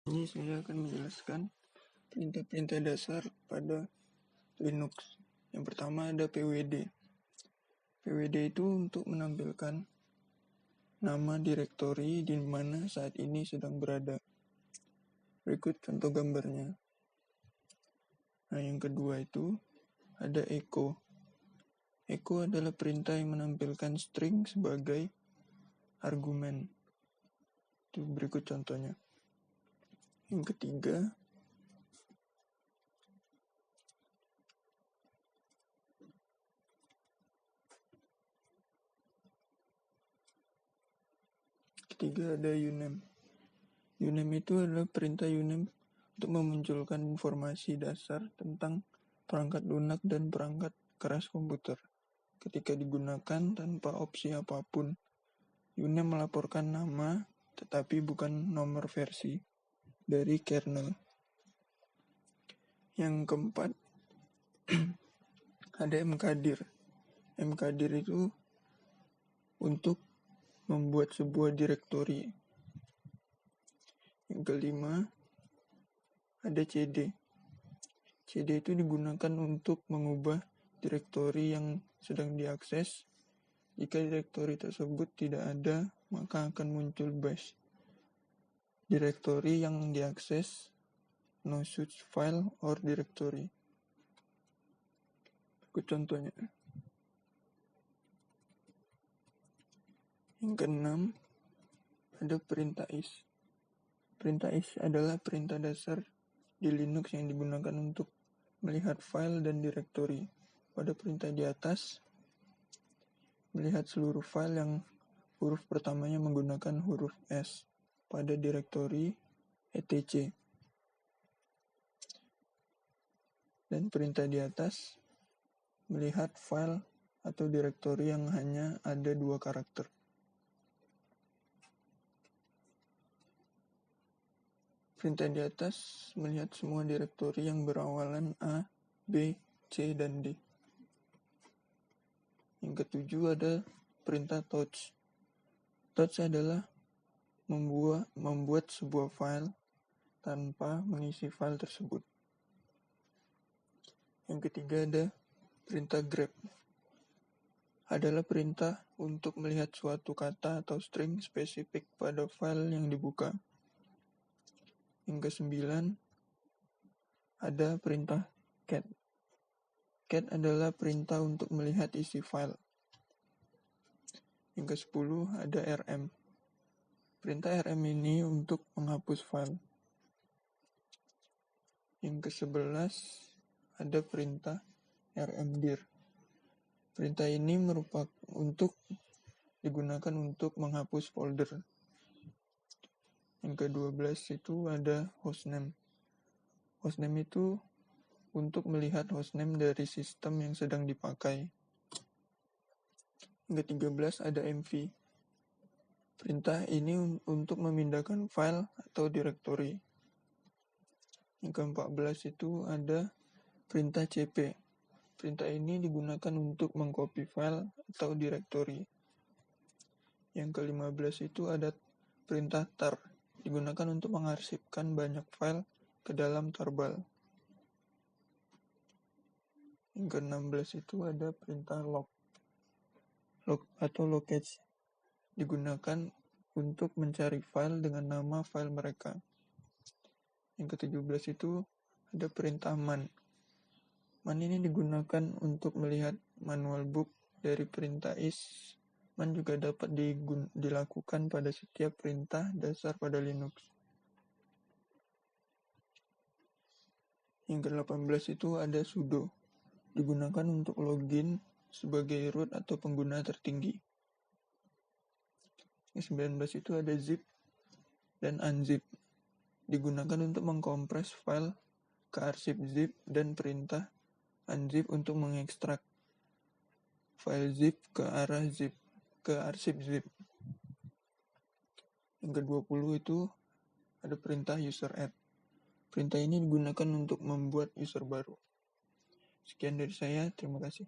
Ini saya akan menjelaskan perintah-perintah dasar pada Linux. Yang pertama ada pwd. Pwd itu untuk menampilkan nama direktori di mana saat ini sedang berada. Berikut contoh gambarnya. Nah, yang kedua itu ada echo. Echo adalah perintah yang menampilkan string sebagai argumen. Itu berikut contohnya. Yang ketiga ada uname. Uname itu adalah perintah uname untuk memunculkan informasi dasar tentang perangkat lunak dan perangkat keras komputer. Ketika digunakan tanpa opsi apapun, uname melaporkan nama tetapi bukan nomor versi dari kernel. Yang keempat ada mkdir. Mkdir itu untuk membuat sebuah direktori. Yang kelima ada cd. cd itu digunakan untuk mengubah direktori yang sedang diakses. Jika direktori tersebut tidak ada, maka akan muncul bash. Direktori yang diakses no such file or directory. Berikut contohnya. Yang keenam ada perintah is. Perintah is adalah perintah dasar di Linux yang digunakan untuk melihat file dan direktori. Pada perintah di atas, melihat seluruh file yang huruf pertamanya menggunakan huruf S pada direktori etc. Dan perintah di atas, melihat file atau direktori yang hanya ada 2 karakter. Perintah di atas melihat semua direktori yang berawalan A, B, C, dan D. Yang ketujuh ada perintah touch. Touch adalah membuat sebuah file tanpa mengisi file tersebut. Yang ketiga ada perintah grep. Adalah perintah untuk melihat suatu kata atau string spesifik pada file yang dibuka. Yang kesembilan ada perintah cat. Cat adalah perintah untuk melihat isi file. Yang ke-10 ada rm. Perintah rm ini untuk menghapus file. Yang ke-11 ada perintah rmdir. Perintah ini digunakan untuk menghapus folder. Yang ke-12 itu ada hostname. Hostname itu untuk melihat hostname dari sistem yang sedang dipakai. Yang ke-13 ada mv. Perintah ini untuk memindahkan file atau direktori. Yang ke-14 itu ada perintah cp. Perintah ini digunakan untuk mengcopy file atau direktori. Yang ke-15 itu ada perintah tar. Digunakan untuk mengarsipkan banyak file ke dalam tarbal. Yang ke-16 itu ada perintah log. Log atau locate digunakan untuk mencari file dengan nama file mereka. Yang ke-17 itu ada perintah man. Man ini digunakan untuk melihat manual book dari perintah is. Man juga dapat dilakukan pada setiap perintah dasar pada Linux. Yang ke-18 itu ada sudo. Digunakan untuk login sebagai root atau pengguna tertinggi. Yang 19 itu ada zip dan unzip. Digunakan untuk mengkompres file ke arsip zip dan perintah unzip untuk mengekstrak file zip ke arsip zip. Yang ke-20 itu ada perintah user add. Perintah ini digunakan untuk membuat user baru. Sekian dari saya, terima kasih.